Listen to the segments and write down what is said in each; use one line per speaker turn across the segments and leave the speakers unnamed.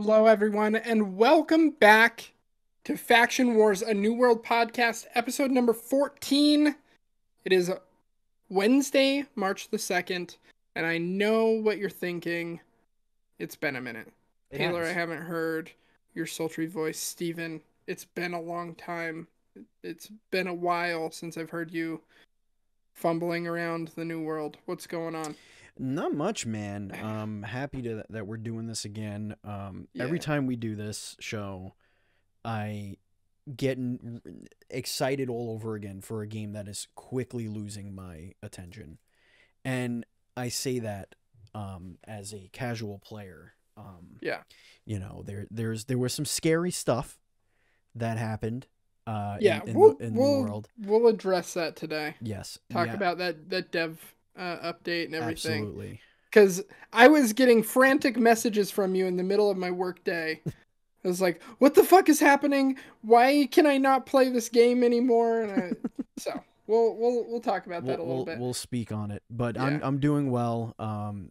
Hello, everyone, and welcome back to Faction Wars, a New World podcast, episode number 14. It is Wednesday, March the 2nd, and I know what you're thinking. It's been a minute. Taylor, I haven't heard your sultry voice. Stephen, it's been a long time. It's been a while since I've heard you fumbling around the New World. What's going on?
Not much, man. Happy that we're doing this again. Every time we do this show, I get excited all over again for a game that is quickly losing my attention. And I say that as a casual player. You know, there was some scary stuff that happened in the world.
We'll address that today.
Yes.
Talk about that dev update and everything.
Absolutely.
Because I was getting frantic messages from you in the middle of my work day. I was like, what the fuck is happening? Why can I not play this game anymore? So we'll talk about that a little bit.
We'll speak on it. But yeah. I'm doing well. I'm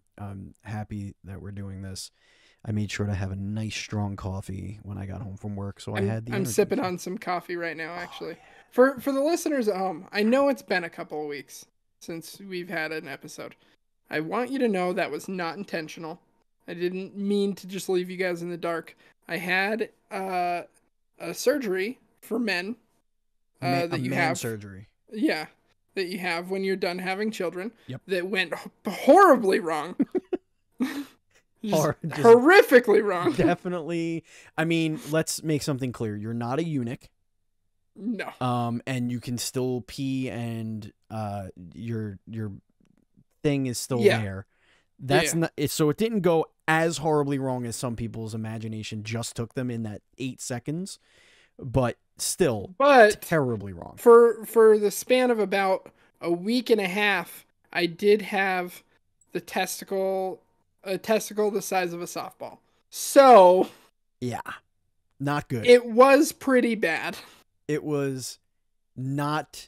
happy that we're doing this. I made sure to have a nice strong coffee when I got home from work, so I'm
sipping on some coffee right now, actually. For the listeners at home, I know it's been a couple of weeks since we've had an episode. I want you to know that was not intentional. I didn't mean to just leave you guys in the dark. I had a surgery for men that you have.
Surgery.
Yeah, that you have when you're done having children.
Yep.
That went horribly wrong.
Just
horrifically wrong.
Definitely. I mean, let's make something clear. You're not a eunuch.
No.
And you can still pee, and your thing is still there. That's not it. So it didn't go as horribly wrong as some people's imagination just took them in that 8 seconds, but still terribly wrong.
For the span of about a week and a half, I did have a testicle the size of a softball. So
yeah, not good.
It was pretty bad.
It was not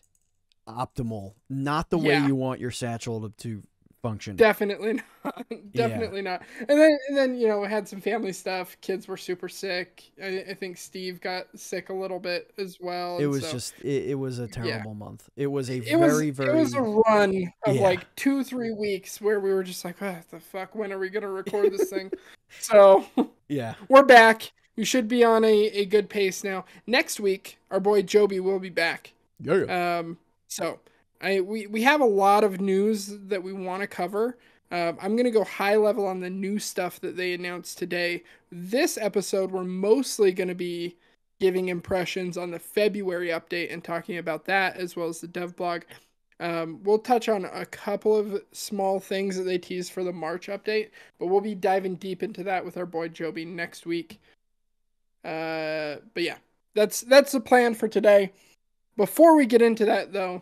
optimal. Not the way you want your satchel to function.
Definitely not. Not. And then you know, I had some family stuff. Kids were super sick. I think Steve got sick a little bit as well.
It was it was a terrible month. It was
it was a run of like 2-3 weeks where we were just like, what the fuck? When are we gonna record this thing? So
yeah,
we're back. We should be on a good pace now. Next week, our boy Joby will be back.
Yeah.
So we have a lot of news that we want to cover. I'm going to go high level on the new stuff that they announced today. This episode, we're mostly going to be giving impressions on the February update and talking about that, as well as the dev blog. We'll touch on a couple of small things that they teased for the March update, but we'll be diving deep into that with our boy Joby next week. But yeah, that's the plan for today. Before we get into that, though,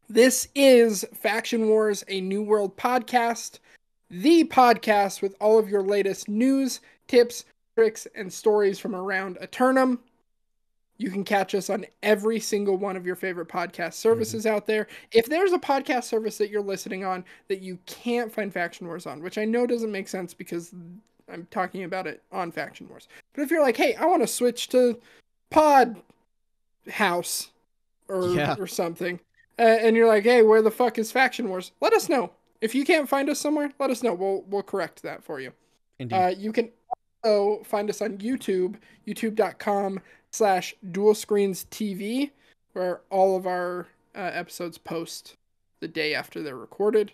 this is Faction Wars, a New World podcast, the podcast with all of your latest news, tips, tricks, and stories from around Eternum. You can catch us on every single one of your favorite podcast services out there. If there's a podcast service that you're listening on that you can't find Faction Wars on, which I know doesn't make sense because I'm talking about it on Faction Wars. But if you're like, hey, I want to switch to Pod House or something, and you're like, hey, where the fuck is Faction Wars? Let us know. If you can't find us somewhere, let us know. We'll correct that for you.
Indeed.
You can also find us on YouTube, youtube.com/dualscreens.tv, where all of our episodes post the day after they're recorded.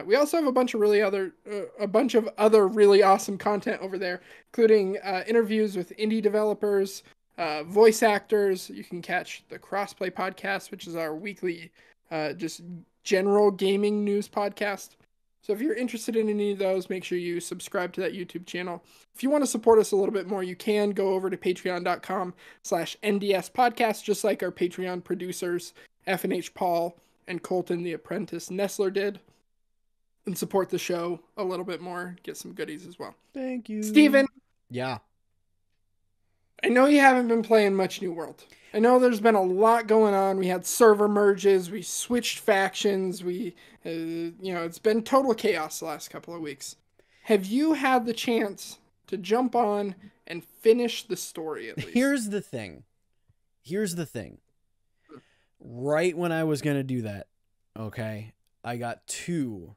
We also have a bunch of other really awesome content over there, including interviews with indie developers, voice actors. You can catch the Crossplay podcast, which is our weekly just general gaming news podcast. So if you're interested in any of those, make sure you subscribe to that YouTube channel. If you want to support us a little bit more, you can go over to patreon.com/NDS podcast, just like our Patreon producers, F&H Paul and Colton the Apprentice Nestler did, and support the show a little bit more, get some goodies as well.
Thank you.
Stephen.
Yeah.
I know you haven't been playing much New World. I know there's been a lot going on. We had server merges. We switched factions. It's been total chaos the last couple of weeks. Have you had the chance to jump on and finish the story at least.
Here's the thing. Right when I was going to do that, okay, I got 2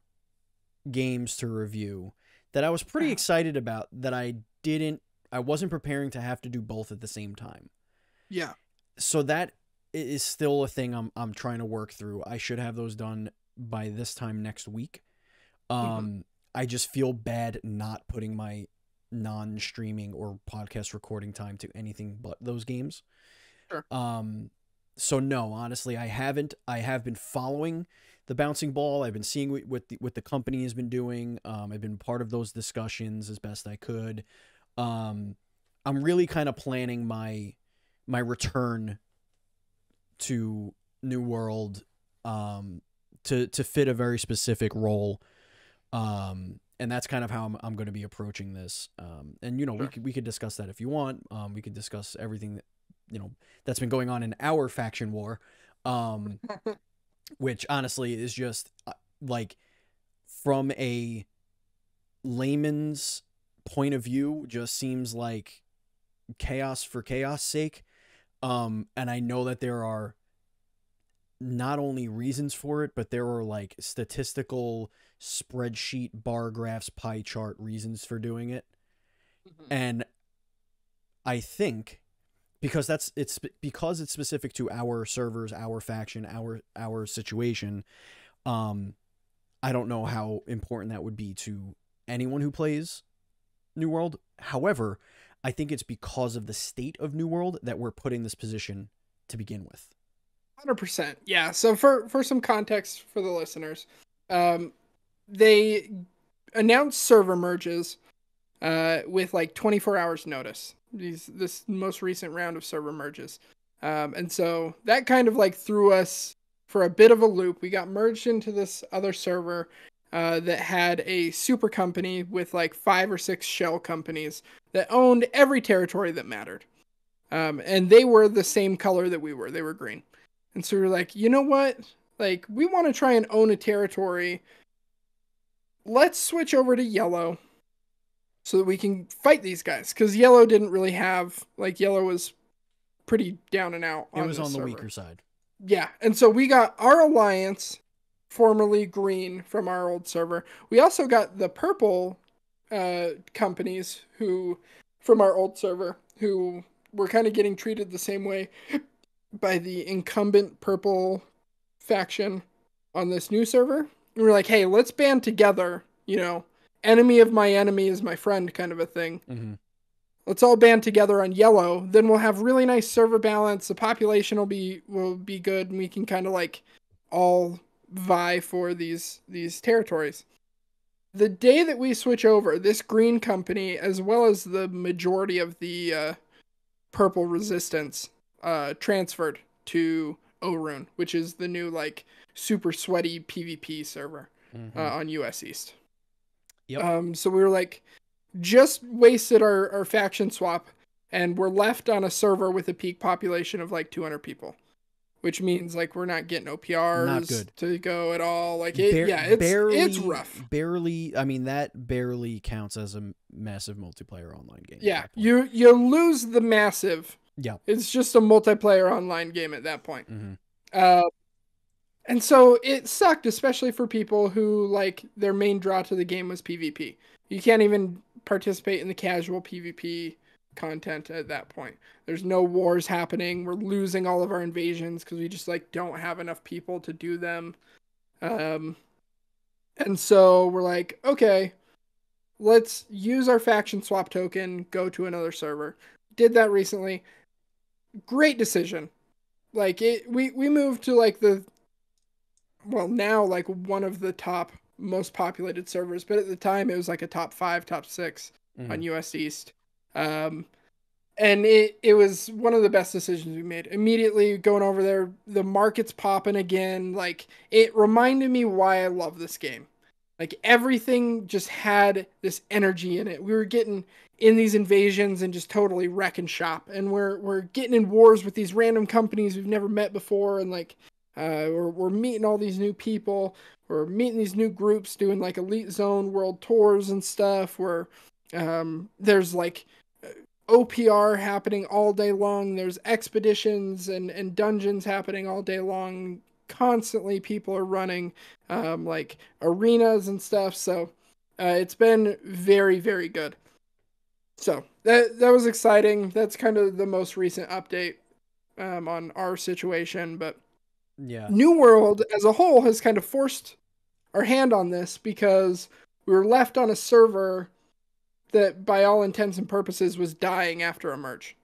games to review that I was pretty excited about that I wasn't preparing to have to do both at the same time.
Yeah.
So that is still a thing I'm trying to work through. I should have those done by this time next week. I just feel bad not putting my non-streaming or podcast recording time to anything but those games.
Sure.
So no, honestly, I haven't. I have been following the bouncing ball. I've been seeing what the company has been doing. I've been part of those discussions as best I could. I'm really kind of planning my return to New World to fit a very specific role. And that's kind of how I'm going to be approaching this. And sure. we could discuss that if you want. We could discuss everything that that's been going on in our faction war, which honestly is just like from a layman's point of view, just seems like chaos for chaos sake. And I know that there are not only reasons for it, but there are like statistical spreadsheet, bar graphs, pie chart reasons for doing it. And I think because it's specific to our servers, our faction, our situation, I don't know how important that would be to anyone who plays New World. However, I think it's because of the state of New World that we're put in this position to begin with.
100%. Yeah. So for some context for the listeners, they announced server merges with like 24 hours notice. This most recent round of server merges. And so that kind of like threw us for a bit of a loop. We got merged into this other server that had a super company with like 5 or 6 shell companies that owned every territory that mattered. And they were the same color that we were. They were green. And so we were like, you know what? Like, we want to try and own a territory. Let's switch over to yellow so that we can fight these guys. Because yellow didn't really have, like, yellow was pretty down and out.
It was on the weaker side.
Yeah. And so we got our alliance, formerly green, from our old server. We also got the purple companies from our old server who were kind of getting treated the same way by the incumbent purple faction on this new server. And we're like, hey, let's band together, enemy of my enemy is my friend kind of a thing.
Mm-hmm.
Let's all band together on yellow. Then we'll have really nice server balance. The population will be good, and we can kind of like all vie for these territories. The day that we switch over, this green company, as well as the majority of the purple resistance, transferred to Orun, which is the new like super sweaty PvP server on US East.
Yep.
So we were like, just wasted our faction swap, and we're left on a server with a peak population of like 200 people, which means like we're not getting OPRs to go at all. Like it's rough.
Barely. I mean, that barely counts as a massive multiplayer online game.
Yeah, you lose the massive.
Yeah,
it's just a multiplayer online game at that point.
Mm-hmm.
And so it sucked, especially for people who like their main draw to the game was PvP. You can't even participate in the casual PvP content at that point. There's no wars happening. We're losing all of our invasions because we just like don't have enough people to do them. And so we're like, okay, let's use our faction swap token, go to another server. Did that recently. Great decision. Like we moved to like now like one of the top most populated servers, but at the time it was like a top 5, top 6 on US East. And it was one of the best decisions we made. Immediately going over there, the market's popping again. Like, it reminded me why I love this game. Like, everything just had this energy in it. We were getting in these invasions and just totally wrecking shop. And we're getting in wars with these random companies we've never met before. And like, we're meeting all these new people. We're meeting these new groups doing like Elite Zone world tours and stuff. We're There's like OPR happening all day long. There's expeditions and dungeons happening all day long. Constantly, people are running like arenas and stuff. So it's been very, very good. So that was exciting. That's kind of the most recent update on our situation. But
Yeah.
New World as a whole has kind of forced our hand on this because we were left on a server that, by all intents and purposes, was dying after a merge.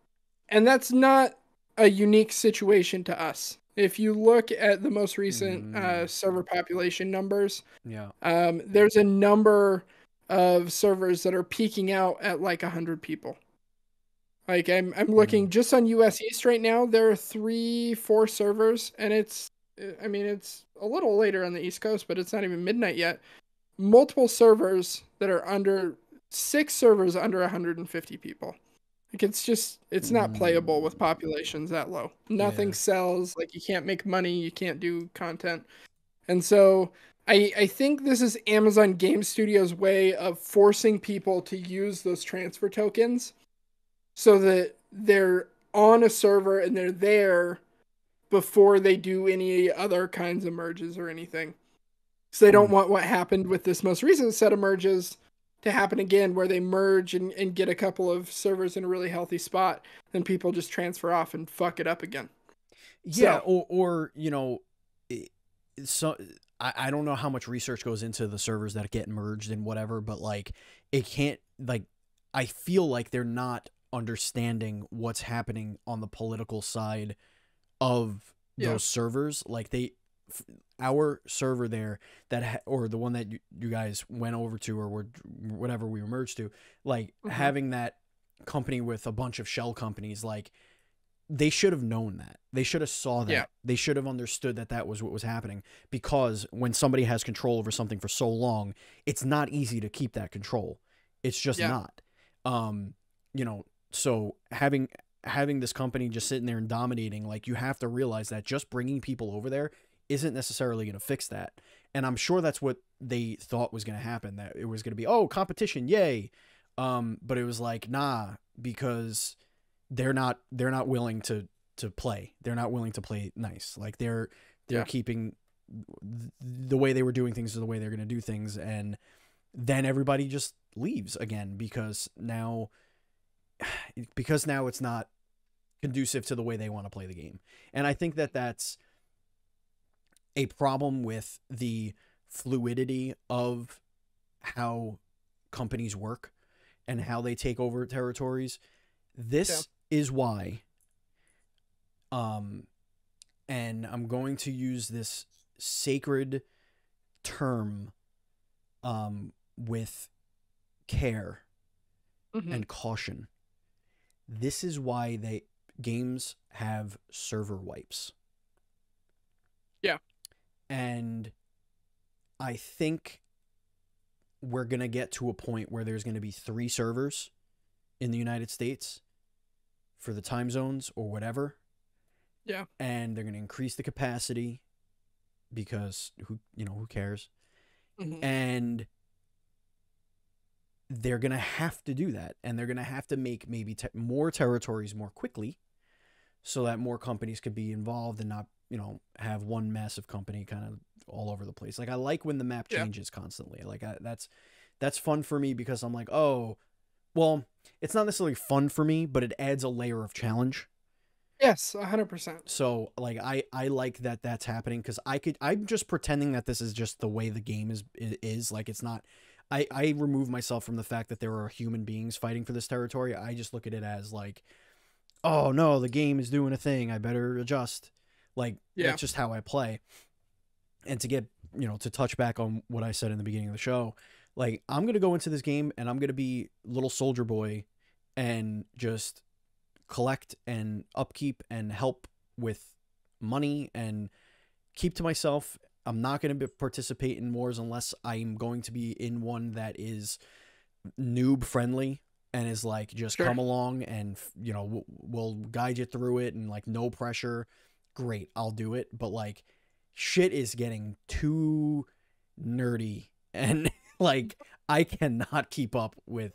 And that's not a unique situation to us. If you look at the most recent
Mm,
server population numbers,
yeah.
there's a number of servers that are peaking out at like 100 people. Like I'm
Mm,
looking just on US East right now. There are 3, 4 servers, and I mean it's a little later on the East Coast, but it's not even midnight yet. Multiple servers that are under 6 servers under 150 people. Like it's not playable with
mm,
populations that low. Nothing
yeah.
sells. Like you can't make money. You can't do content. And so I think this is Amazon Game Studios' way of forcing people to use those transfer tokens so that they're on a server and they're there before they do any other kinds of merges or anything. So they don't
Mm.
want what happened with this most recent set of merges to happen again, where they merge and get a couple of servers in a really healthy spot, then people just transfer off and fuck it up again.
Yeah,
So
or it, so I don't know how much research goes into the servers that get merged and whatever, but like it can't like I feel like they're not understanding what's happening on the political side of
yeah.
those servers. Like our server there or the one that you guys went over to or were whatever we were merged to, like
Hmm.
having that company with a bunch of shell companies, like they should have known that. They should have saw
Yeah.
that. They should have understood that that was what was happening, because when somebody has control over something for so long, it's not easy to keep that control. It's just
Yeah.
not. Um, so having this company just sitting there and dominating, like you have to realize that just bringing people over there isn't necessarily going to fix that. And I'm sure that's what they thought was going to happen, that it was going to be, oh, competition, yay. But it was like, nah, because they're not willing to play. They're not willing to play nice. Like they're
Yeah.
keeping the way they were doing things is the way they're going to do things, and then everybody just leaves again because now it's not conducive to the way they want to play the game. And I think that that's a problem with the fluidity of how companies work and how they take over territories.
Yeah.
This is why, um, and I'm going to use this sacred term, with care
Hmm.
and caution. This is why games have server wipes.
Yeah.
And I think we're going to get to a point where there's going to be 3 servers in the United States for the time zones or whatever,
Yeah.
and they're going to increase the capacity because who cares?
Hmm.
And they're going to have to do that, and they're going to have to make maybe more territories more quickly so that more companies could be involved and not, have one massive company kind of all over the place. Like I like when the map
Yeah.
changes constantly. Like that's fun for me because I'm like, "Oh, well, it's not necessarily fun for me, but it adds a layer of challenge."
Yes. 100%.
So like I like that that's happening, because I'm just pretending that this is just the way the game is like it's not. I remove myself from the fact that there are human beings fighting for this territory. I just look at it as like, oh no, the game is doing a thing, I better adjust. Like
Yeah.
that's just how I play. And to get, to touch back on what I said in the beginning of the show, like I'm going to go into this game and I'm going to be little soldier boy and just collect and upkeep and help with money and keep to myself. I'm not going to participate in wars unless I'm going to be in one that is noob friendly and is like, just
Sure.
come along and we'll guide you through it, and like no pressure. Great, I'll do it. But like shit is getting too nerdy, and like I cannot keep up with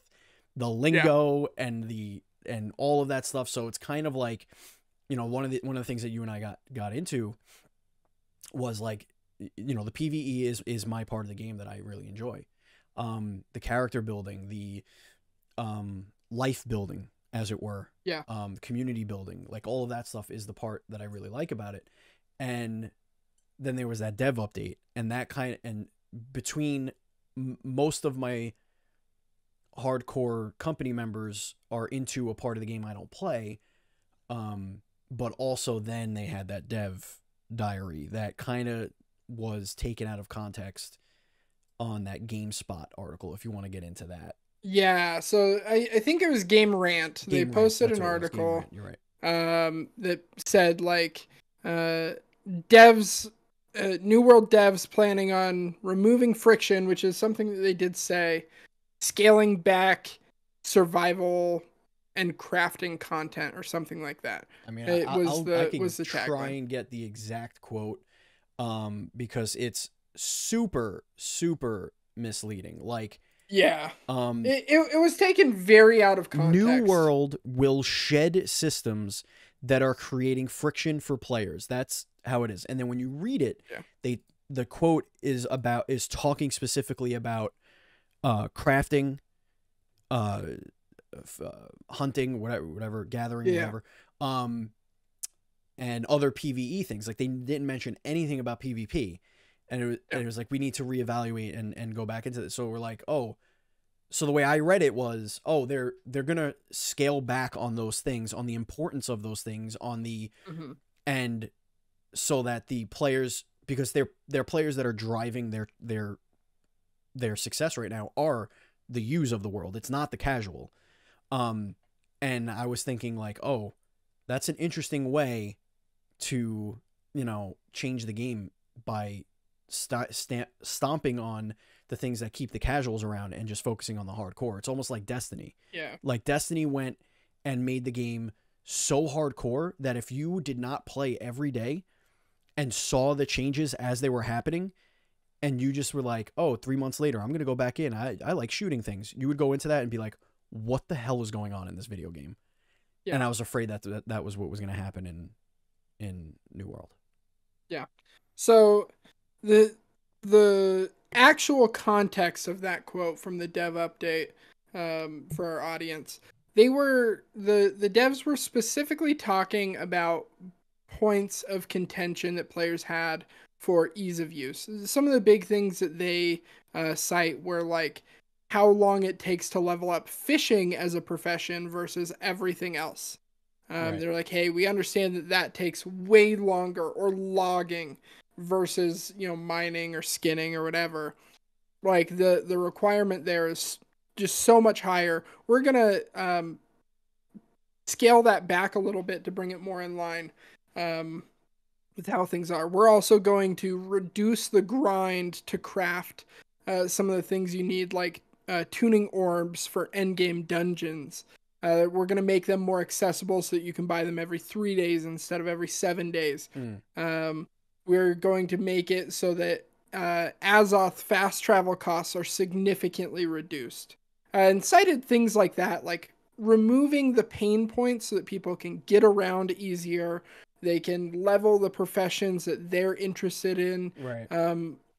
the
Yeah.
lingo and all of that stuff. So it's kind of like, one of the things that you and I got into was like, the PvE is my part of the game that I really enjoy. The character building, the life building, as it were,
Yeah.
community building, like all of that stuff is the part that I really like about it. And then there was that dev update, and between most of my hardcore company members are into a part of the game I don't play, but also then they had that dev diary that kind of was taken out of context on that GameSpot article, if you want to get into that.
Yeah, so I think it was Game Rant. They
Game Rant,
posted
that's
an
what it was. Game
article
Rant, you're right.
that said like uh, devs, New World devs planning on removing friction, which is something that they did say, scaling back survival and crafting content or something like that.
I mean,
It was
I
the
can try
tagline.
and get the exact quote, because it's super super misleading. Like,
Yeah,
um,
it was taken very out of
New
context.
World will shed systems that are creating friction for players. That's how it is. And then when you read it,
Yeah,
the quote is talking specifically about crafting, uh, hunting, whatever, gathering,
yeah,
whatever, um, and other PVE things. Like, they didn't mention anything about PvP,
yeah.
and it was like, we need to reevaluate and go back into this. So we're like, oh. So the way I read it was, oh, they're gonna scale back on those things, on the importance of those things, on the
Hmm.
and so that the players, because they're players that are driving their success right now, are the U's of the world. It's not the casual. Um, and I was thinking like, oh, that's an interesting way to, change the game by stomping on the things that keep the casuals around and just focusing on the hardcore. It's almost like Destiny.
Yeah.
Like, Destiny went and made the game so hardcore that if you did not play every day and saw the changes as they were happening, and you just were like, oh, 3 months later, I'm going to go back in. I like shooting things. You would go into that and be like, what the hell is going on in this video game?
Yeah.
And I was afraid that was what was going to happen in New World.
Yeah. So the the actual context of that quote from the dev update, for our audience, the devs were specifically talking about points of contention that players had for ease of use. Some of the big things that they cite were like how long it takes to level up fishing as a profession versus everything else.
Right.
They're like, hey, we understand that that takes way longer, or logging versus mining or skinning or whatever. Like the requirement there is just so much higher. We're gonna scale that back a little bit to bring it more in line um, with how things are. We're also going to reduce the grind to craft some of the things you need, like tuning orbs for endgame dungeons. We're going to make them more accessible so that you can buy them every 3 days instead of every 7 days.
Mm.
We're going to make it so that Azoth fast travel costs are significantly reduced. And cited things like that, like removing the pain points so that people can get around easier. They can level the professions that they're interested in
Right.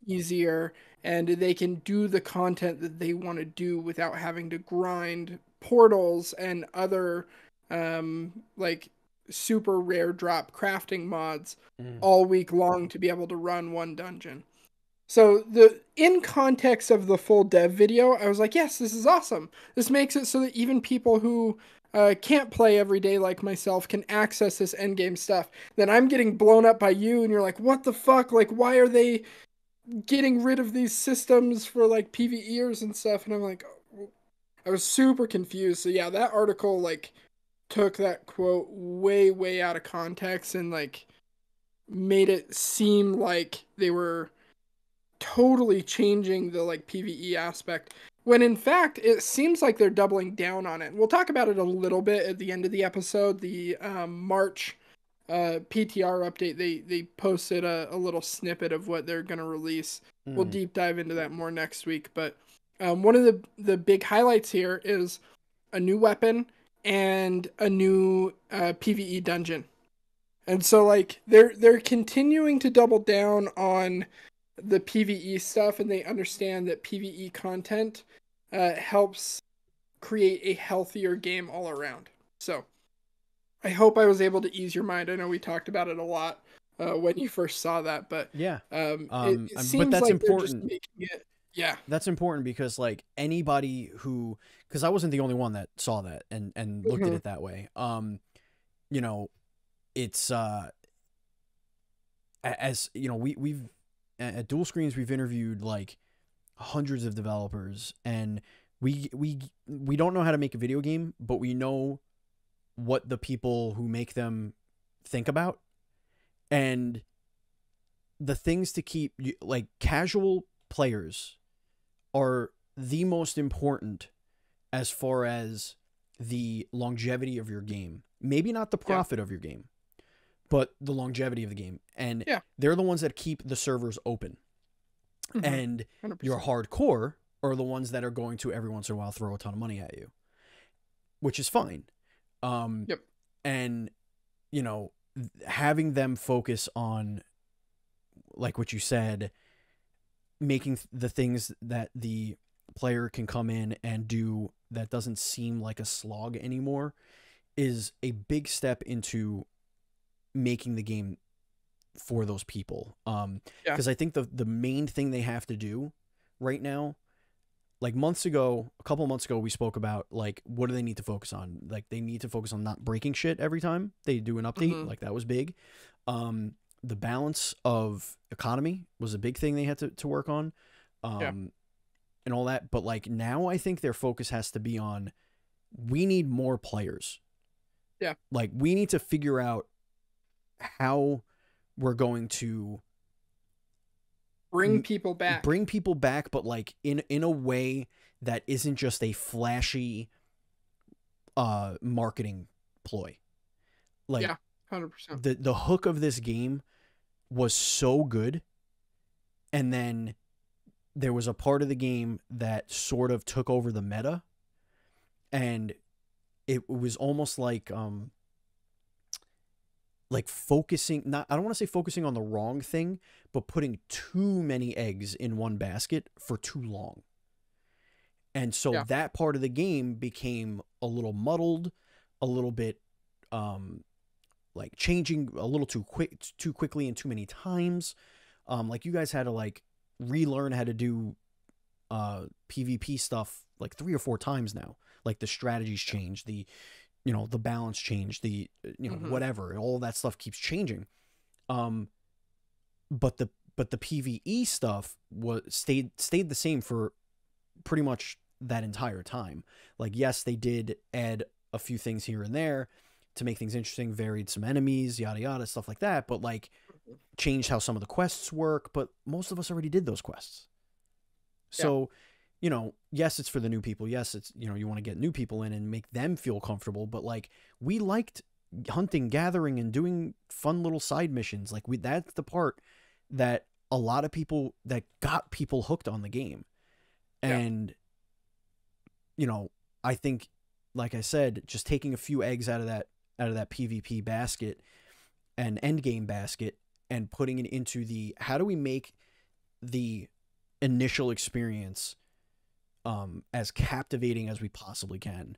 easier, and they can do the content that they want to do without having to grind portals and other like super rare drop crafting mods
Mm.
all week long to be able to run one dungeon. So the in context of the full dev video, I was like, yes, this is awesome. This makes it so that even people who can't play every day like myself can access this endgame stuff. Then I'm getting blown up by you, and you're like, what the fuck? Like, why are they getting rid of these systems for like PvEers and stuff? And I'm like, oh. I was super confused. So yeah, that article like took that quote way, way out of context and like made it seem like they were totally changing the like PvE aspect, when in fact it seems like they're doubling down on it. We'll talk about it a little bit at the end of the episode. The March PTR update, they posted a little snippet of what they're going to release. We'll
Mm.
deep dive into that more next week, but one of the big highlights here is a new weapon, and a new PvE dungeon. And so like they're continuing to double down on the PvE stuff, and they understand that PvE content helps create a healthier game all around. So I hope I was able to ease your mind. I know we talked about it a lot when you first saw that, but
Yeah.
it
But
seems
that's
like they're just
important.
making it. Yeah.
That's important because like anybody who, because I wasn't the only one that saw that and looked at
Mm-hmm.
it that way. You know, it's as you know, we've at Dual Screens we've interviewed like hundreds of developers, and we don't know how to make a video game, but we know what the people who make them think about, and the things to keep, like, casual players are the most important as far as the longevity of your game. Maybe not the
Yeah.
profit of your game, but the longevity of the game. And
Yeah.
they're the ones that keep the servers open.
Mm-hmm.
And your
100%.
hardcore are the ones that are going to every once in a while throw a ton of money at you, which is fine. Um,
Yep.
and, you know, having them focus on, like what you said, making the things that the player can come in and do that doesn't seem like a slog anymore is a big step into making the game for those people.
Yeah.
Because I think the main thing they have to do right now, like months ago, a couple months ago, we spoke about like what do they need to focus on? Like they need to focus on not breaking shit every time they do an update.
Mm-hmm.
Like that was big. The balance of economy was a big thing they had to work on.
Yeah.
Um, and all that. But like now I think their focus has to be on we need more players.
Yeah.
Like we need to figure out how we're going to
Bring people back.
bring people back, but like in a way that isn't just a flashy marketing ploy. Like
Yeah. 100%.
the hook of this game was so good, and then there was a part of the game that sort of took over the meta, and it was almost like focusing, not, I don't want to say focusing on the wrong thing, but putting too many eggs in one basket for too long. And so
Yeah.
that part of the game became a little muddled, a little bit like changing a little too quickly and too many times. Like you guys had to like relearn how to do PvP stuff like 3 or 4 times now. Like the strategies change, the the balance change, the
Mm-hmm.
whatever, all that stuff keeps changing. But the PvE stuff stayed the same for pretty much that entire time. Like yes, they did add a few things here and there to make things interesting, varied some enemies, yada yada, stuff like that, but like changed how some of the quests work, but most of us already did those quests.
Yeah.
So, yes, it's for the new people. Yes, it's, you want to get new people in and make them feel comfortable, but like we liked hunting, gathering, and doing fun little side missions. Like that's the part that a lot of people that got people hooked on the game.
Yeah.
And, I think, like I said, just taking a few eggs out of that PvP basket and end game basket and putting it into the how do we make the initial experience as captivating as we possibly can.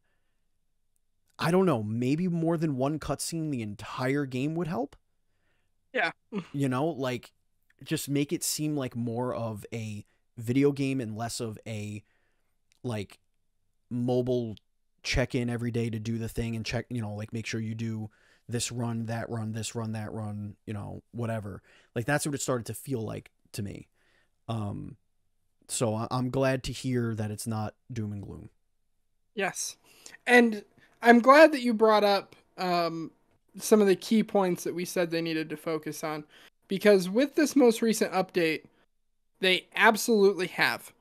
I don't know, maybe more than one cutscene the entire game would help.
Yeah.
Like just make it seem like more of a video game and less of a like mobile check in every day to do the thing and check, like make sure you do this run, that run, this run, that run, whatever. Like that's what it started to feel like to me. So I'm glad to hear that it's not doom and gloom.
Yes. And I'm glad that you brought up some of the key points that we said they needed to focus on, because with this most recent update, they absolutely have.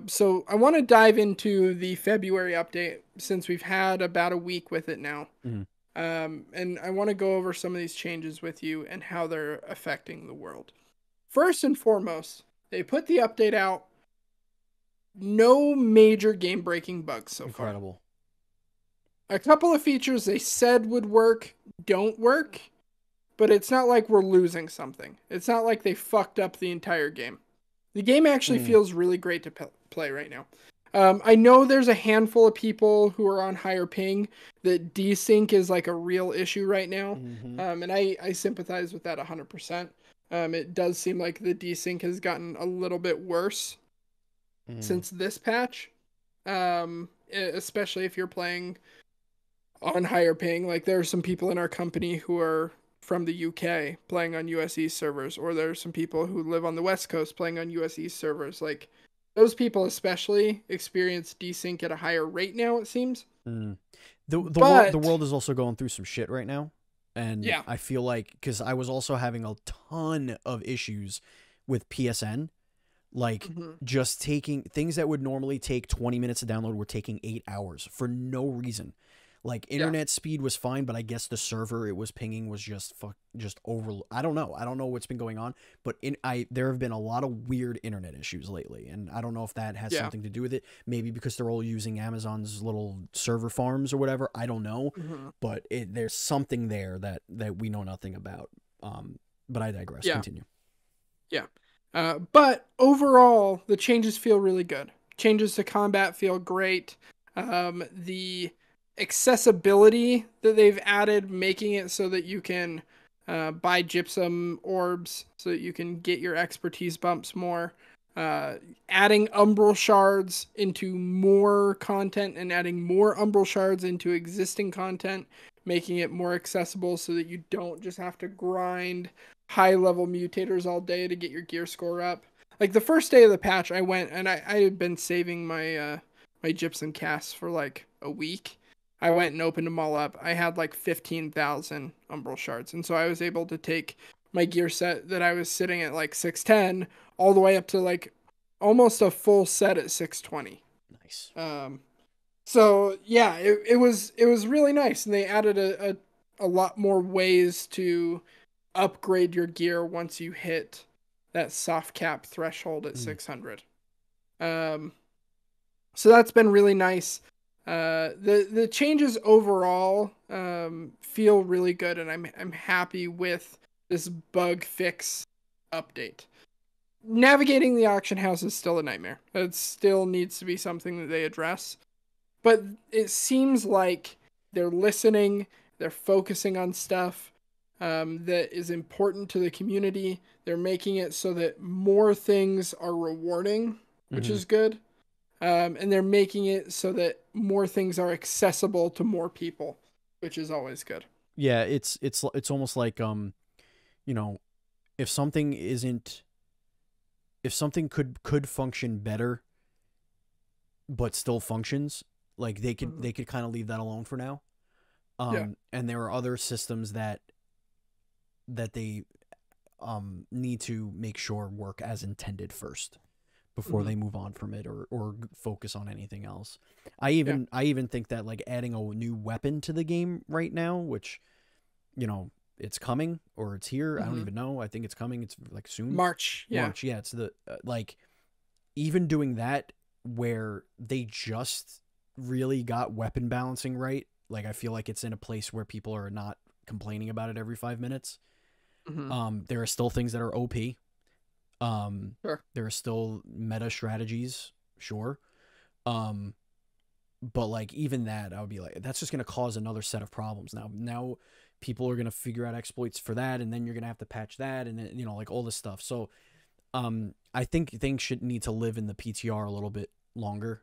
So I want to dive into the February update since we've had about a week with it now.
Mm-hmm.
And I want to go over some of these changes with you and how they're affecting the world. First and foremost, they put the update out. No major game breaking bugs so far.
Incredible.
A couple of features they said would work don't work, but it's not like we're losing something. It's not like they fucked up the entire game. The game actually
Mm,
feels really great to play right now. I know there's a handful of people who are on higher ping that desync is like a real issue right now.
mm-hmm.
And I sympathize with that 100%. It does seem like the desync has gotten a little bit worse
Mm,
since this patch. Especially if you're playing on higher ping. Like there are some people in our company who are from the UK playing on US East servers, or there are some people who live on the West Coast playing on US East servers. Like those people especially experience desync at a higher rate now, it seems.
mm. The
But
world is also going through some shit right now, and
yeah.
I feel like because I was also having a ton of issues with PSN, like
Mhm.
just taking things that would normally take 20 minutes to download were taking 8 hours for no reason. Like
Yeah.
internet speed was fine, but I guess the server it was pinging was just over. I don't know. I don't know what's been going on, but there have been a lot of weird internet issues lately, and I don't know if that has
Yeah.
something to do with it. Maybe because they're all using Amazon's little server farms or whatever. I don't know,
Mhm.
but there's something there that we know nothing about. But I digress.
Yeah.
Continue.
Yeah. But overall, the changes feel really good. Changes to combat feel great. The accessibility that they've added, making it so that you can buy gypsum orbs, so that you can get your expertise bumps more. Uh, Adding umbral shards into more content and adding more umbral shards into existing content, making it more accessible so that you don't just have to grind high level mutators all day to get your gear score up. Like the first day of the patch, I went and I had been saving my gypsum casts for like a week. I went and opened them all up. I had like 15,000 umbral shards, and so I was able to take my gear set that I was sitting at like 610 all the way up to like almost a full set at 620.
Nice.
Um, so yeah, it was really nice, and they added a lot more ways to upgrade your gear once you hit that soft cap threshold at
Mm.
600. Um, so that's been really nice. The changes overall feel really good, and I'm happy with this bug fix update. Navigating the auction house is still a nightmare. It still needs to be something that they address, but it seems like they're listening, they're focusing on stuff that is important to the community. They're making it so that more things are rewarding, which
Mm-hmm.
is good. And they're making it so that more things are accessible to more people, which is always good.
Yeah, it's almost like you know, if something isn't if something could function better but still functions, like
Mm-hmm.
they could kind of leave that alone for now.
Yeah.
And there are other systems that they need to make sure work as intended first before
Mm-hmm.
they move on from it or focus on anything else.
Yeah.
I even think that like adding a new weapon to the game right now, which you know it's coming or it's here. I don't
Mm-hmm.
even know. I think it's coming. It's like soon.
March. Yeah.
March. Yeah, it's the like even doing that where they just really got weapon balancing right. Like I feel like it's in a place where people are not complaining about it every 5 minutes.
Mm-hmm.
There are still things that are OP.
Sure.
There are still meta strategies, sure. Um, but like even that, I would be like, that's just gonna cause another set of problems. Now people are gonna figure out exploits for that, and then you're gonna have to patch that, and then like all this stuff. So I think things should need to live in the PTR a little bit longer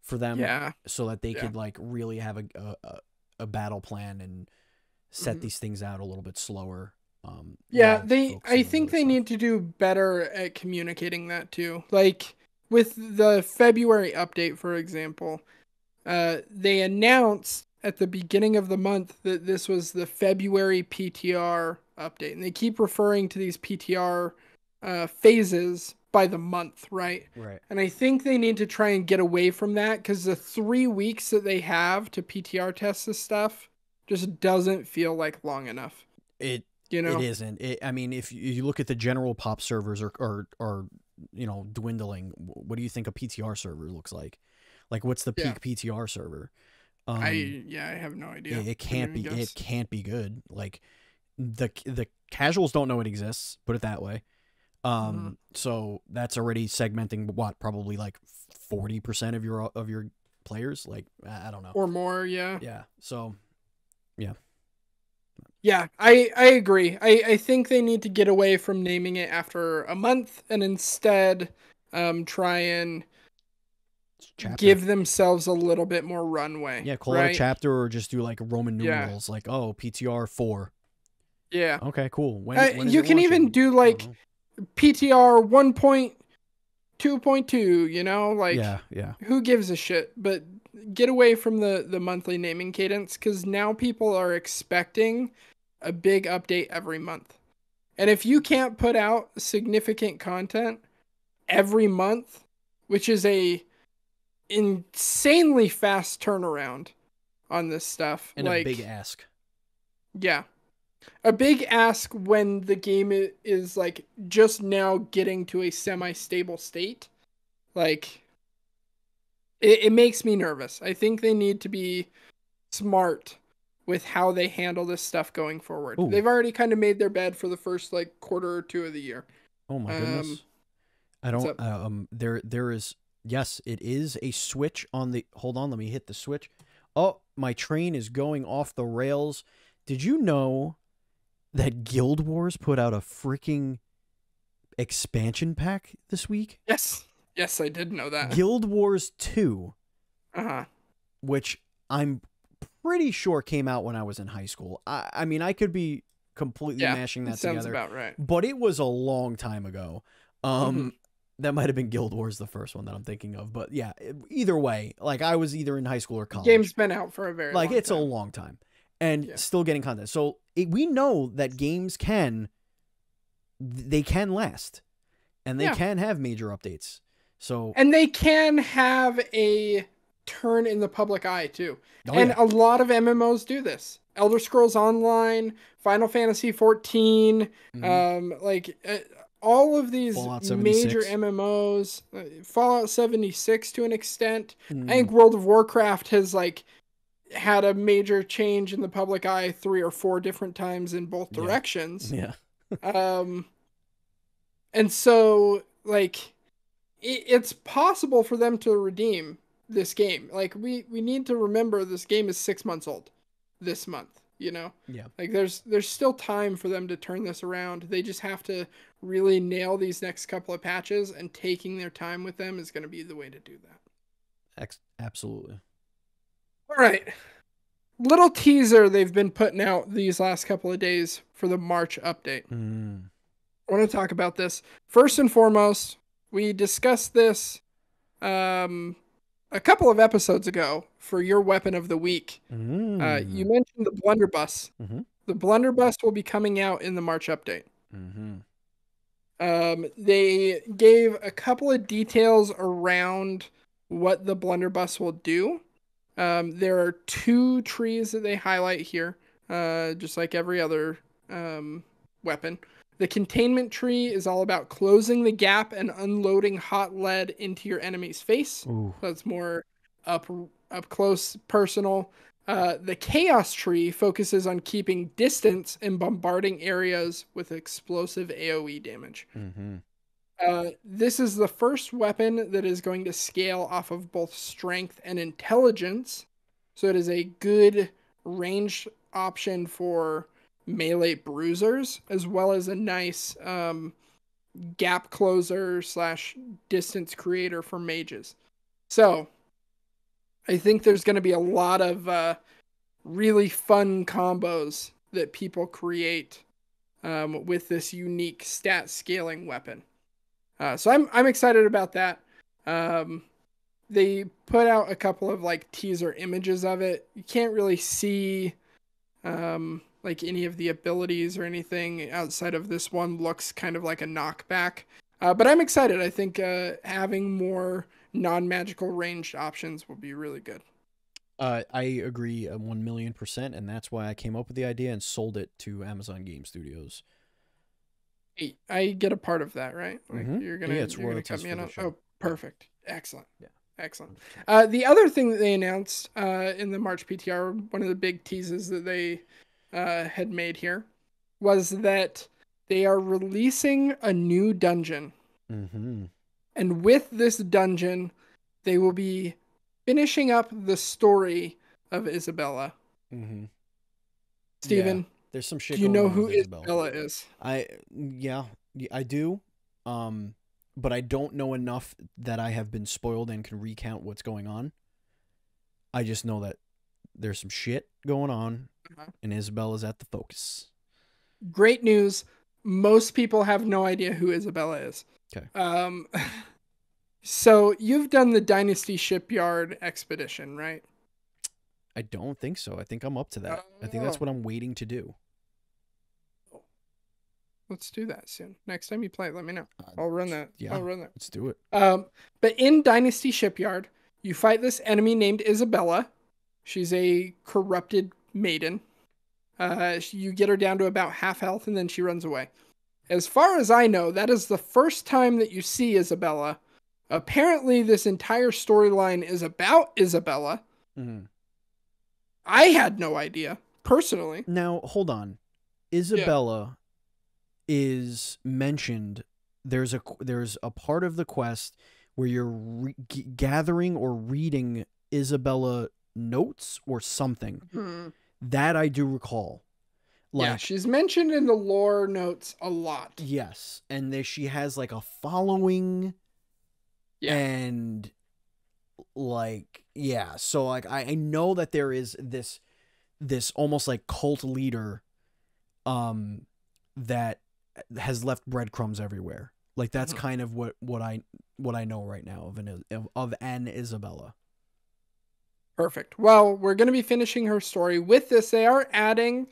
for them,
Yeah.
so that they
Yeah.
could like really have a battle plan and set
Mm-hmm.
these things out a little bit slower.
Yeah,
While
they I
focusing on the
think
other
they
stuff.
need to do better at communicating that too. Like with the February update, for example, they announced at the beginning of the month that this was the February PTR update, and they keep referring to these PTR phases by the month, right?
Right.
And I think they need to try and get away from that because the 3 weeks that they have to PTR test this stuff just doesn't feel like long enough,
It
you
it
know?
isn't. I mean, if you look at the general pop servers are dwindling. What do you think a PTR server looks like? Like, what's the
Yeah.
peak PTR server?
I have no idea.
It
Couldn't
can't
even
be. It
guess.
can't be good. Like the casuals don't know it exists. Put it that way.
Hmm.
So that's already segmenting what, probably like 40% of your players. Like I don't know.
Or more, yeah.
Yeah. So yeah.
Yeah, I agree. I think they need to get away from naming it after a month and instead try and
Chapter.
give themselves a little bit more runway,
Yeah, call it a
right?
chapter or just do like Roman
Yeah.
numerals, like, oh, PTR 4.
Yeah.
Okay, cool. When is
You
it
can even
launching?
do
I don't
like
know.
PTR 1.2.2, you know,
Yeah,
like
yeah.
who gives a shit? But get away from the monthly naming cadence cuz now people are expecting a big update every month. And if you can't put out significant content every month, which is a insanely fast turnaround on this stuff,
And a big
like
ask.
yeah, a big ask when the game is like just now getting to a semi-stable state. Like it makes me nervous. I think they need to be smart with how they handle this stuff going forward.
Oh,
They've already kind of made their bed for the first like quarter or two of the year.
oh my
Um,
goodness. I
what's
don't
up?
there is, yes, it is a switch on the, hold on, let me hit the switch. Oh, my train is going off the rails. Did you know that Guild Wars put out a freaking expansion pack this week?
Yes, yes, I did know that.
Guild Wars 2,
Uh huh.
which I'm pretty sure came out when I was in high school. I mean, I could be completely
Yeah,
mashing
it
that
sounds
together,
about right.
but it was a long time ago.
Hmm.
That might have been Guild Wars, the first one that I'm thinking of. But yeah, either way, like I was either in high school or
Game's
college.
been out for a very
Like
long
it's a
time.
long time, and
Yeah,
still getting content. So we know that games they can last, and they
yeah,
can have major updates. So
and they can have a turn in the public eye too.
oh
And
yeah,
a lot of MMOs do this. Elder Scrolls Online, Final Fantasy 14,
mm-hmm.
all of these
Fallout
major
76.
MMOs, Fallout 76 to an extent. I
Mm,
think World of Warcraft has like had a major change in the public eye 3 or 4 different times in both
yeah,
directions.
yeah.
Um, and so like it's possible for them to redeem this game. Like we need to remember this game is 6 months old this month, you know?
Yeah.
Like there's still time for them to turn this around. They just have to really nail these next couple of patches, and taking their time with them is going to be the way to do that.
Absolutely.
All right. Little teaser they've been putting out these last couple of days for the March update.
Mm.
I want to talk about this. First and foremost, we discussed this um, a couple of episodes ago for your weapon of the week. You
Mm.
mentioned the Blunderbuss.
Mm-hmm.
The Blunderbuss will be coming out in the March update.
Mm-hmm.
They gave a couple of details around what the Blunderbuss will do. There are 2 trees that they highlight here, just like every other weapon. The containment tree is all about closing the gap and unloading hot lead into your enemy's face.
Ooh.
So it's more up up close, personal. The chaos tree focuses on keeping distance and bombarding areas with explosive AoE damage.
Mm-hmm.
This is the first weapon that is going to scale off of both strength and intelligence. So it is a good range option for melee bruisers, as well as a nice gap closer slash distance creator for mages. So I think there's going to be a lot of really fun combos that people create with this unique stat scaling weapon. So I'm excited about that. Um, they put out a couple of like teaser images of it. You can't really see like any of the abilities or anything outside of this one. Looks kind of like a knockback. But I'm excited. I think having more non-magical ranged options will be really good.
I agree 1,000,000%, and that's why I came up with the idea and sold it to Amazon Game Studios.
I get a part of that, right? Like
Mm-hmm.
you're
Yeah,
gonna
it's
you're gonna cut
royalties
me
for
in
the
on.
show.
Oh, perfect, excellent.
Yeah.
Excellent. The other thing that they announced in the March PTR, one of the big teases that they had made here, was that they are releasing a new dungeon.
Mm-hmm.
And with this dungeon, they will be finishing up the story of Isabella.
Mm-hmm. Yeah,
Stephen,
there's some shit
do you
going
know
on
who
with Isabella.
Isabella is?
Yeah, I do. But I don't know enough that I have been spoiled and can recount what's going on. I just know that there's some shit going on,
Uh-huh.
and Isabella's at the focus.
Great news. Most people have no idea who Isabella is.
Okay.
So you've done the Dynasty Shipyard expedition, right?
I don't think so. I think I'm up to that. I think that's
Oh,
what I'm waiting to do.
let's do that soon. Next time you play, let me know. I'll run that.
Yeah,
I'll run that.
let's do it.
But in Dynasty Shipyard, you fight this enemy named Isabella. She's a corrupted maiden. You get her down to about half health, and then she runs away. As far as I know, that is the first time that you see Isabella. Apparently, this entire storyline is about Isabella.
Mm-hmm.
I had no idea, personally.
Now, hold on. Isabella is mentioned. There's a part of the quest where you're gathering or reading Isabella notes or something.
Hmm.
That I do recall.
Yeah, she's mentioned in the lore notes a lot.
Yes, and she has like a following.
Yeah.
And so like I know that there is this almost like cult leader that has left breadcrumbs everywhere. Like that's kind of what I know right now of an Isabella.
Perfect. Well, we're going to be finishing her story. With this, they are adding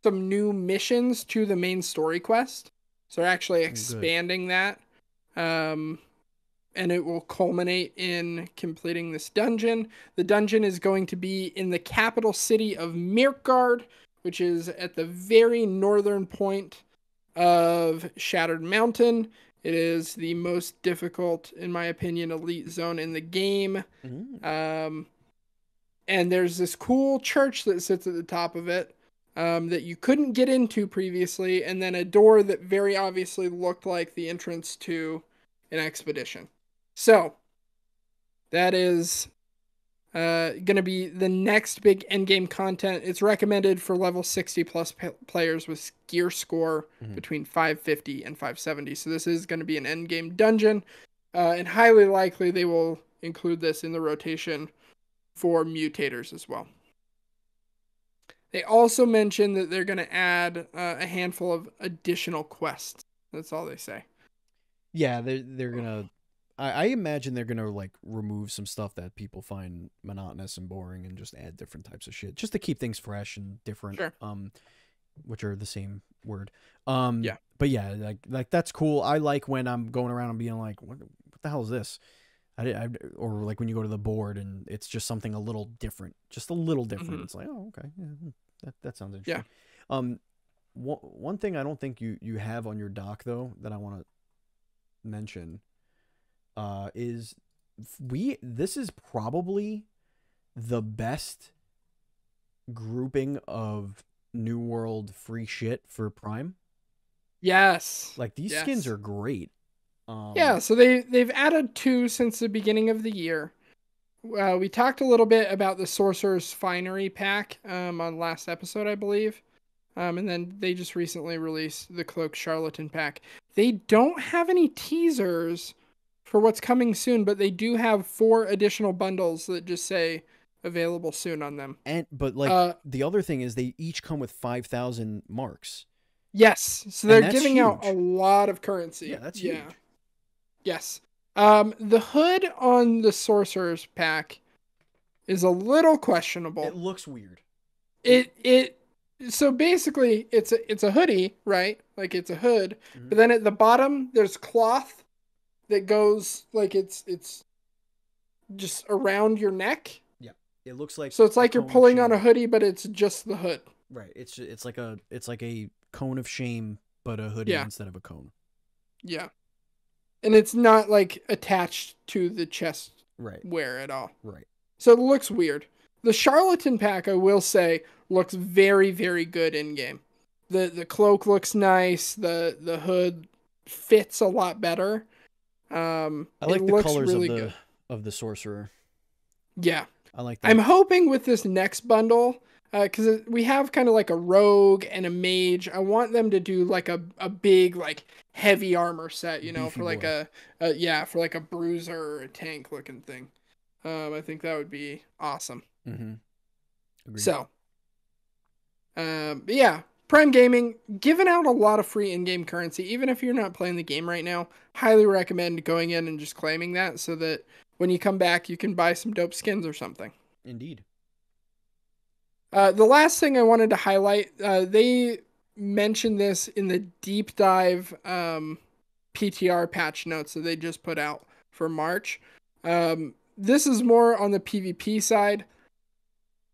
some new missions to the main story quest. So they're actually expanding that. And it will culminate in completing this dungeon. The dungeon is going to be in the capital city of Mirkgard, which is at the very northern point of Shattered Mountain. It is the most difficult, in my opinion, elite zone in the game. And there's this cool church that sits at the top of it that you couldn't get into previously, and then a door that very obviously looked like the entrance to an expedition. So, that is going to be the next big endgame content. It's recommended for level 60 plus players with gear score between 550 and 570. So, this is going to be an endgame dungeon, and highly likely they will include this in the rotation for mutators as well. They also mentioned that they're going to add a handful of additional quests. That's all they say.
Yeah, they're gonna. I imagine they're gonna like remove some stuff that people find monotonous and boring, and just add different types of shit, just to keep things fresh and different.
Sure.
Which are the same word.
Yeah.
But yeah, like that's cool. I like when I'm going around and being like, what the hell is this? Or like when you go to the board and it's just something a little different, just a little different. It's like, oh, okay, yeah, that sounds interesting.
Yeah.
One thing I don't think you have on your doc though that I want to mention, is this is probably the best grouping of New World free shit for Prime.
Yes.
Like these skins are great.
Yeah, so they've added 2 since the beginning of the year. We talked a little bit about the Sorcerer's Finery pack on last episode, I believe. And then they just recently released the Cloak Charlatan pack. They don't have any teasers for what's coming soon, but they do have 4 additional bundles that just say available soon on them.
But like the other thing is they each come with 5,000 marks.
Yes, so they're giving out a lot of currency.
Yeah, that's huge.
Yes. The hood on the Sorcerer's pack is a little questionable.
It looks weird.
So basically it's a hoodie, right? Like it's a hood, but then at the bottom there's cloth that goes like it's just around your neck.
Yeah. It looks like,
so it's like you're pulling on a hoodie, but it's just the hood.
Right. It's like a cone of shame, but a hoodie instead of a cone.
Yeah. And it's not like attached to the chest
Right.
wear at all.
Right.
So it looks weird. The Charlatan pack, I will say, looks very, very good in game. The cloak looks nice. The hood fits a lot better.
I
It
like the
looks
colors
really good.
of the sorcerer.
Yeah.
I like
I'm
that.
hoping with this next bundle, because we have kind of like a rogue and a mage. I want them to do like a big like heavy armor set,
Beefy
for like
boy.
for like a bruiser or a tank looking thing. I think that would be awesome.
Mm-hmm. Agreed.
So, but yeah, Prime Gaming giving out a lot of free in-game currency, even if you're not playing the game right now. Highly recommend going in and just claiming that so that when you come back, you can buy some dope skins or something.
Indeed.
The last thing I wanted to highlight, they mentioned this in the deep dive PTR patch notes that they just put out for March. This is more on the PvP side.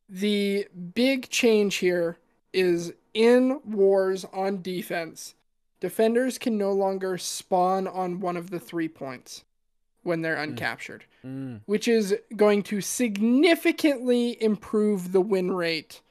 The big change here is in wars on defense, defenders can no longer spawn on one of the 3 points when they're
Mm.
uncaptured,
Mm.
which is going to significantly improve the win rate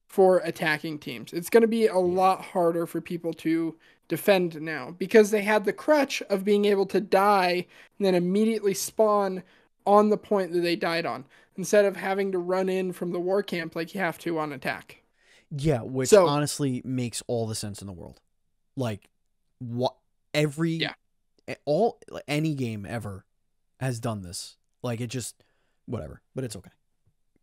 for attacking teams. It's going to be a lot harder for people to defend now because they had the crutch of being able to die and then immediately spawn on the point that they died on instead of having to run in from the war camp like you have to on attack.
Yeah, which
So,
honestly makes all the sense in the world. Like, what every
yeah.
all any game ever has done this. Like, it just whatever, but it's okay.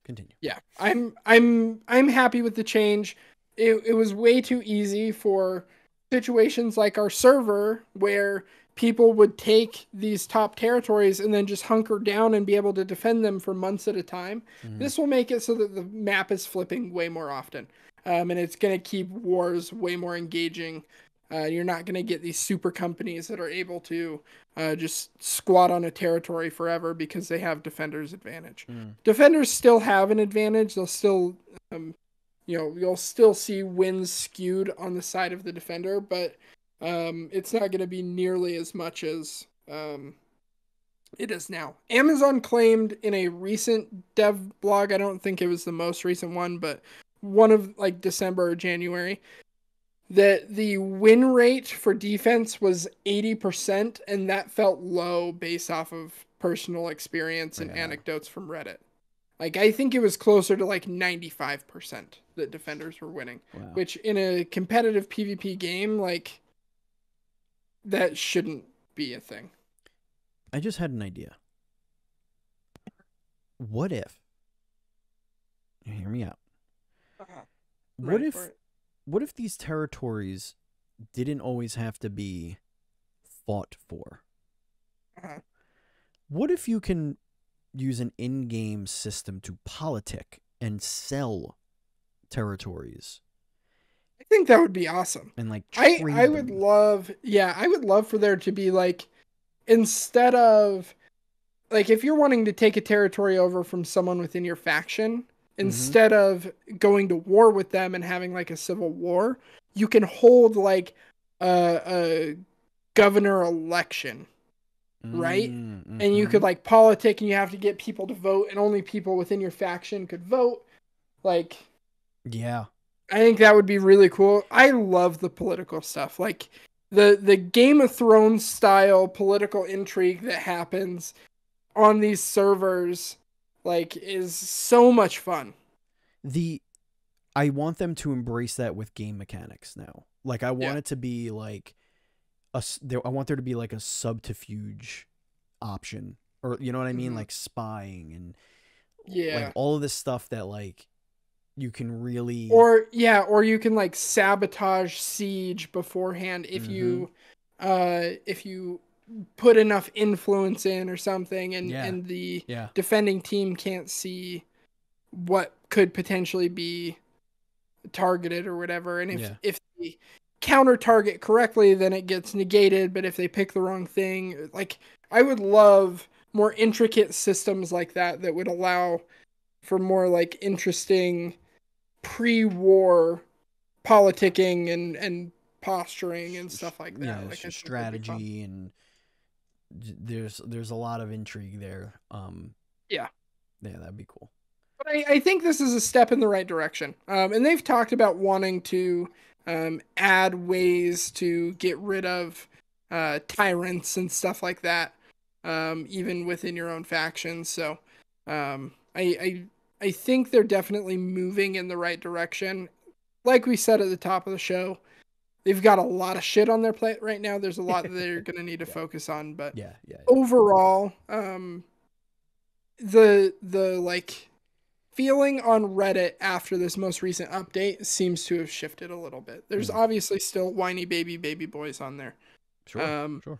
Continue.
Yeah. I'm happy with the change. It was way too easy for situations like our server where people would take these top territories and then just hunker down and be able to defend them for months at a time.
Mm-hmm.
This will make it so that the map is flipping way more often. And it's going to keep wars way more engaging. You're not going to get these super companies that are able to just squat on a territory forever because they have defenders advantage.
Mm.
Defenders still have an advantage. They'll still you'll still see wins skewed on the side of the defender, but it's not going to be nearly as much as it is now. Amazon claimed in a recent dev blog, I don't think it was the most recent one, but one of like December or January, that the win rate for defense was 80%, and that felt low based off of personal experience and anecdotes from Reddit. Like, I think it was closer to like 95% that defenders were winning, which in a competitive PvP game, like, that shouldn't be a thing.
I just had an idea. What if, hear me out. What if these territories didn't always have to be fought for? What if you can use an in-game system to politic and sell territories?
I think that would be awesome.
And like
I would love, I would love for there to be like, instead of like, if you're wanting to take a territory over from someone within your faction, instead of going to war with them and having like a civil war, you can hold like a governor election, right?
Mm-hmm.
And you could like politic, and you have to get people to vote, and only people within your faction could vote. Like,
yeah,
I think that would be really cool. I love the political stuff, like the Game of Thrones style political intrigue that happens on these servers, like, is so much fun.
I want them to embrace that with game mechanics now. Like, I want it to be like I want there to be like a subterfuge option, or you know what I mean, like spying and like all of this stuff that like you can really,
or you can like sabotage siege beforehand if you put enough influence in or something, and the defending team can't see what could potentially be targeted or whatever, and if they counter target correctly, then it gets negated, but if they pick the wrong thing, like, I would love more intricate systems like that that would allow for more like interesting pre-war politicking and posturing and stuff like that. Like,
strategy and there's a lot of intrigue there.
Yeah.
Yeah, that'd be cool.
But I think this is a step in the right direction. And they've talked about wanting to add ways to get rid of tyrants and stuff like that, even within your own factions. So I think they're definitely moving in the right direction. Like we said at the top of the show, they've got a lot of shit on their plate right now. There's a lot that they're going to need to
Yeah,
focus on, but
yeah, yeah, yeah.
overall, the like feeling on Reddit after this most recent update seems to have shifted a little bit. There's
Mm.
obviously still whiny baby boys on there.
Sure,
Um,
sure.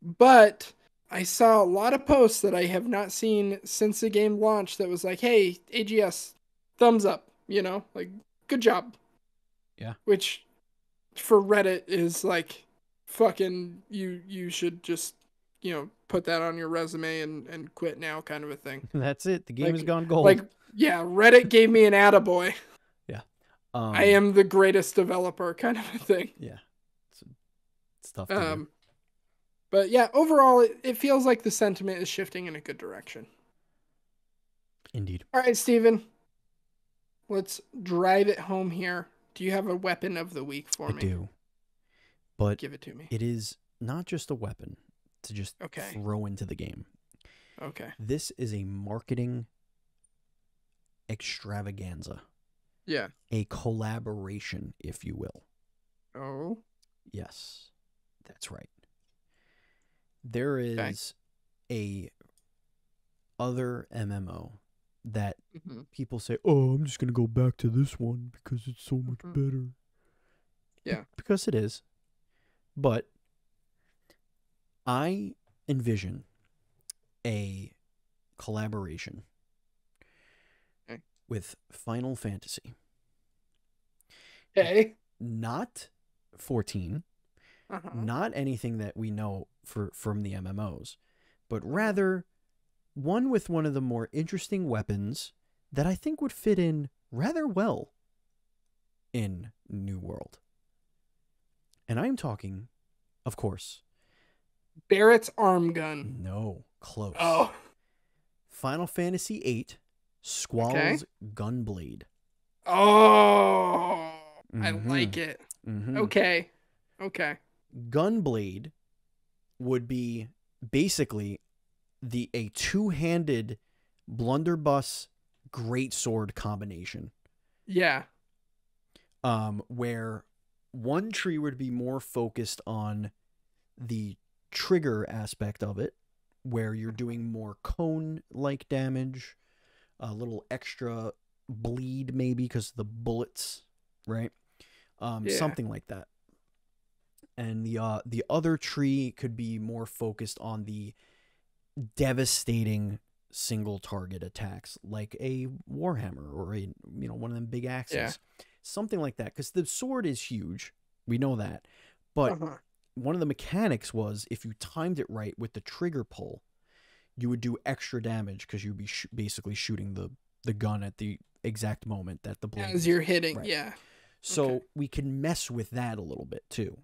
but I saw a lot of posts that I have not seen since the game launched that was like, "Hey, AGS, thumbs up," like good job.
Yeah.
Which for Reddit is like fucking you should just, put that on your resume and quit now kind of a thing.
That's it. The game has
Like
gone gold.
like yeah, Reddit gave me an attaboy.
Yeah.
I am the greatest developer kind of a thing.
Yeah. It's, it's tough to do.
Um but yeah, overall it feels like the sentiment is shifting in a good direction.
Indeed.
All right, Steven, let's drive it home here. Do you have a weapon of the week for
I
me?
do. But
Give it to me.
it is not just a weapon to just
Okay.
throw into the game.
Okay.
This is a marketing extravaganza.
Yeah.
A collaboration, if you will.
Oh.
Yes. That's right. There is a other MMO that people say, "Oh, I'm just going to go back to this one because it's so much better."
Yeah.
Because it is. But I envision a collaboration with Final Fantasy.
Okay.
Not 14, not anything that we know from the MMOs, but rather one with one of the more interesting weapons that I think would fit in rather well in New World. And I'm talking, of course,
Barrett's arm gun.
No, close.
Oh.
Final Fantasy VIII, Squall's Gunblade.
Oh. I like it. Okay.
Gunblade would be basically a two-handed blunderbuss greatsword combination.
Yeah.
Where one tree would be more focused on the trigger aspect of it, where you're doing more cone-like damage, a little extra bleed maybe because of the bullets, right? Something like that. And the other tree could be more focused on the devastating single target attacks, like a Warhammer or one of them big axes, something like that. Because the sword is huge, we know that, but one of the mechanics was if you timed it right with the trigger pull, you would do extra damage because you'd be basically shooting the gun at the exact moment that the blade
as you're hitting,
right.
Yeah.
So we can mess with that a little bit too.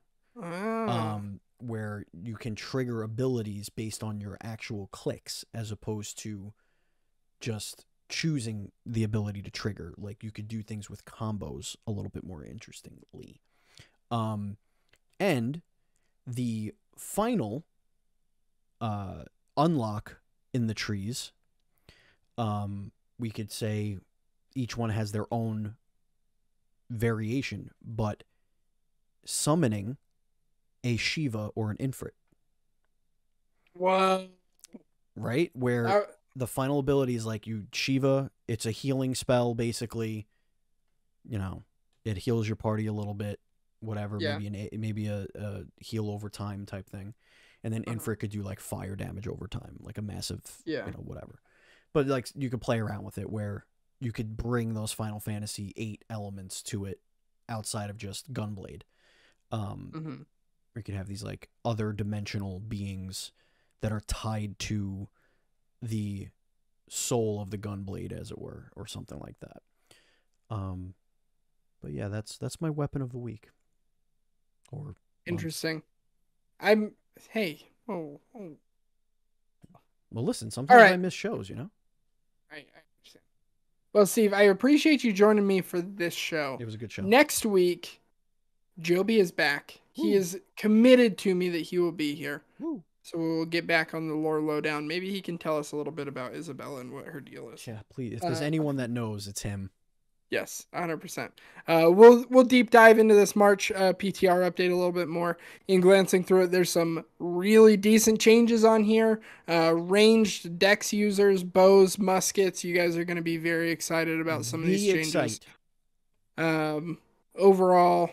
Where you can trigger abilities based on your actual clicks as opposed to just choosing the ability to trigger. Like you could do things with combos a little bit more interestingly. And the final unlock in the trees, we could say each one has their own variation, but summoning a Shiva or an Infrit.
What?
Right? Where the final ability is like you Shiva, it's a healing spell basically. It heals your party a little bit, whatever, maybe a heal over time type thing. And then Infrit could do like fire damage over time, like a massive, whatever. But like you could play around with it where you could bring those Final Fantasy VIII elements to it outside of just Gunblade. You could have these like other dimensional beings that are tied to the soul of the Gunblade, as it were, or something like that. But yeah, that's my weapon of the week. Or
interesting.
Well, listen,
All
sometimes
right.
I miss shows, you know?
I understand. Well, Steve, I appreciate you joining me for this show.
It was a good show.
Next week, Joby is back. He
Woo.
is committed to me that he will be here.
Woo.
So we'll get back on the lore lowdown. Maybe he can tell us a little bit about Isabella and what her deal is.
Yeah, please. If there's anyone that knows, it's him.
Yes, 100%. We'll deep dive into this March PTR update a little bit more. In glancing through it, there's some really decent changes on here. Ranged dex users, bows, muskets. You guys are going to be very excited about some of these changes. Overall,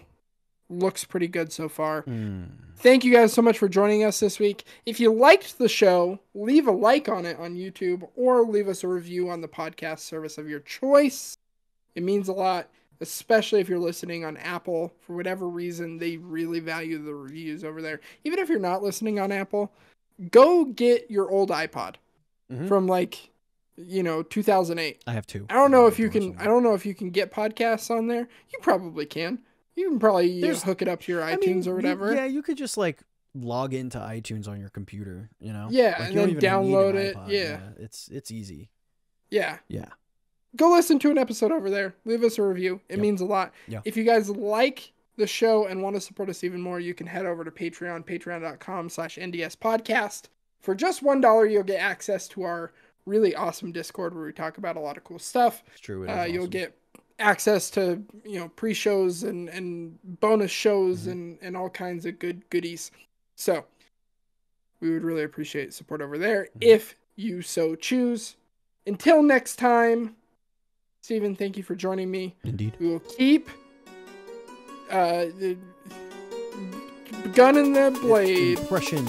looks pretty good so far. Thank you guys so much for joining us this week. If you liked the show, leave a like on it on YouTube or leave us a review on the podcast service of your choice. It means a lot, especially if you're listening on Apple. For whatever reason, they really value the reviews over there. Even if you're not listening on Apple, go get your old iPod from 2008.
I have two.
I don't know if you can get podcasts on there. You probably can. You can probably hook it up to your iTunes or whatever.
You could just log into iTunes on your computer, you know?
Yeah, and then download it. Yeah.
It's easy.
Yeah.
Yeah.
Go listen to an episode over there. Leave us a review. It means a lot.
Yeah.
If you guys like the show and want to support us even more, you can head over to Patreon, patreon.com/NDS podcast. For just $1, you'll get access to our really awesome Discord where we talk about a lot of cool stuff.
It's true. Awesome.
You'll get access to, pre-shows and bonus shows and all kinds of good goodies. So we would really appreciate support over there if you so choose. Until next time, Stephen, thank you for joining me.
Indeed.
We will keep the gun in the blade.
Impression.